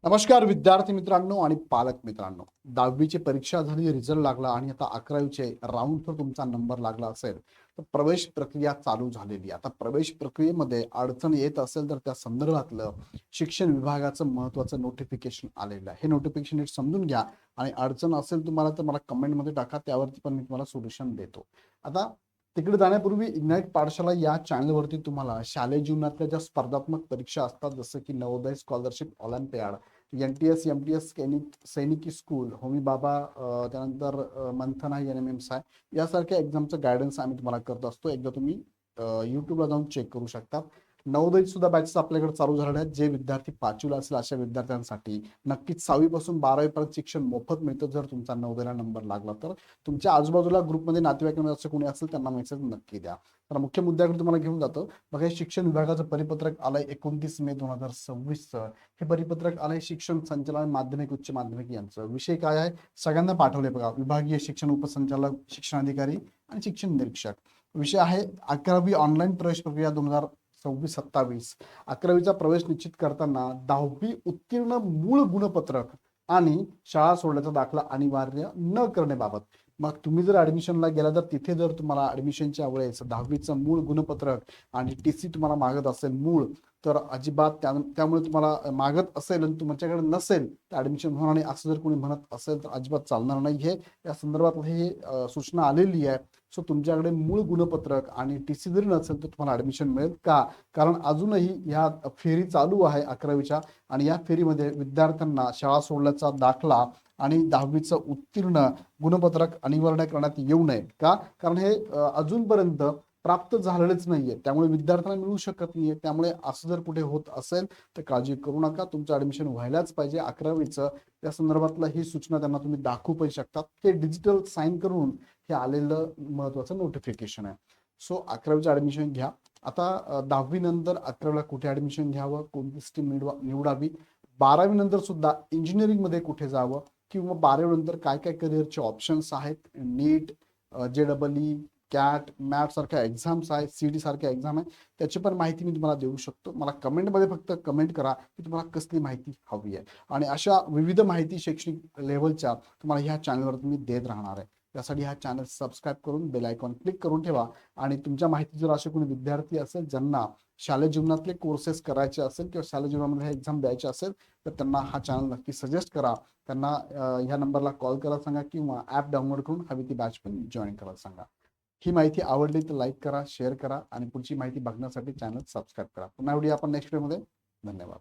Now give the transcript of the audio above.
नमस्कार विद्यार्थी मित्रांनो आणि पालक मित्रांनो. 10वी ची परीक्षा झाली, रिझल्ट लागला आणि आता 11वी राऊंडवर तुमचा नंबर लागला असेल तर प्रवेश प्रक्रिया चालू झालेली. आता प्रवेश प्रक्रियेमध्ये अडचण येत असेल तर त्या संदर्भातलं शिक्षण विभागाचं महत्त्वाचं नोटिफिकेशन आलेलं आहे. हे नोटिफिकेशन नीट समजून घ्या आणि अडचण असेल तुम्हाला तर मला कमेंटमध्ये टाका, त्यावरती पण मी तुम्हाला सोल्युशन देतो. आता तिकडे जाण्यापूर्वी इग्नाइट पाठशाला या चॅनलवरती तुम्हाला शालेय जीवनातल्या ज्या स्पर्धात्मक परीक्षा असतात, जसं की Navodaya scholarship Olympiad, NTS, MTS, सैनिकी स्कूल, होमी बाबा, त्यानंतर मंथन आहे, NMMS आहे, यासारख्या एक्झामचं गायडन्स आम्ही तुम्हाला करत असतो. एकदा तुम्ही यूट्यूबला जाऊन चेक करू शकता. नवोदय सुद्धा बॅचेस आपल्याकडे चालू झालेल्या आहेत. जे विद्यार्थी पाचवीला असेल अशा विद्यार्थ्यांसाठी नक्कीच 6वी पासून 12वी पर्यंत शिक्षण मोफत मिळतं. जर तुमचा नवोदयला नंबर लागला तर तुमच्या आजूबाजूला ग्रुपमध्ये नातेवाईकांमध्ये असं कोणी असेल त्यांना मेसेज नक्की द्या. तर मुख्य मुद्द्याकडे तुम्हाला घेऊन जातो. बघा, हे शिक्षण विभागाचं परिपत्रक आलंय 29 मे 2026चं. हे परिपत्रक आलंय शिक्षण संचालन माध्यमिक उच्च माध्यमिक यांचं. विषय काय आहे सगळ्यांना पाठवले बघा. विभागीय शिक्षण उपसंचालक, शिक्षणाधिकारी आणि शिक्षण निरीक्षक. विषय आहे 11वी ऑनलाईन प्रवेश प्रक्रिया 2026-27. 11वीचा प्रवेश निश्चित करताना 10वी उत्तीर्ण मूळ गुणपत्रक आणि शाळा सोडल्याचा दाखला अनिवार्य न करण्याबाबत. मग तुम्ही जर ऍडमिशनला गेला तर तिथे जर तुम्हाला ऍडमिशनच्या वेळेस 10वीचं मूळ गुणपत्रक आणि TC तुम्हाला मागत असेल मूळ, तर अजिबात त्यामुळे तुम्हाला मागत असेल आणि तुमच्याकडे नसेल तर ऍडमिशन होणार नाही असं जर कोणी म्हणत असेल तर अजिबात चालणार नाही. हे या संदर्भात हे सूचना आलेली आहे. सो तुमच्याकडे मूळ गुणपत्रक आणि TC जरी नसेल तर तुम्हाला ऍडमिशन मिळेल का? कारण अजूनही ह्या फेरी चालू आहे 11वीच्या आणि या फेरीमध्ये विद्यार्थ्यांना शाळा सोडल्याचा दाखला आणि 10वीचं उत्तीर्ण गुणपत्रक अनिवार्य करण्यात येऊ नये का? कारण हे अजूनपर्यंत प्राप्त झालेलेच नाहीये, त्यामुळे विद्यार्थ्यांना मिळू शकत नाहीये. त्यामुळे असं जर कुठे होत असेल तर काळजी करू नका, तुमचं ऍडमिशन व्हायलाच पाहिजे 11वीचं. त्या संदर्भातला ही सूचना त्यांना तुम्ही दाखवू पण शकतात. हे डिजिटल साईन करून हे आलेलं महत्वाचं नोटिफिकेशन आहे. सो 11वीचं ऍडमिशन घ्या. आता 10वी नंतर 11वीला कुठे ऍडमिशन घ्यावं, कोणती स्ट्रीम निवडावी, 12वी नंतर सुद्धा इंजिनिअरिंग मध्ये कुठे जावं किंवा 12वी नंतर काय काय करिअरचे ऑप्शन्स आहेत, नीट, JEE, कॅट, मॅट सारख्या एक्झाम्स आहेत, CET सारख्या एक्झाम आहे, त्याची पण माहिती मी तुम्हाला देऊ शकतो. मला कमेंटमध्ये फक्त कमेंट करा की तुम्हाला कसली माहिती हवी आहे. आणि अशा विविध माहिती शैक्षणिक लेवलच्या तुम्हाला ह्या चॅनलवर तुम्ही देत राहणार आहे. त्यासाठी हा चॅनल सबस्क्राईब करून बेल आयकॉन क्लिक करून ठेवा. आणि तुमच्या माहिती जर असे कोणी विद्यार्थी असेल ज्यांना शालेय जीवनातले कोर्सेस करायचे असेल किंवा शालेय जीवनामध्ये एक्झाम द्यायचे असेल तर त्यांना हा चॅनल नक्की सजेस्ट करा. त्यांना ह्या नंबरला कॉल करायला सांगा किंवा ॲप डाउनलोड करून हवी ती बॅच पण जॉईन करायला सांगा. ही माहिती आवडली तर लाईक करा, शेअर करा आणि पुढची माहिती बघण्यासाठी चॅनल सबस्क्राईब करा. पुन्हा भेटूया आपण नेक्स्ट व्हिडिओमध्ये. धन्यवाद.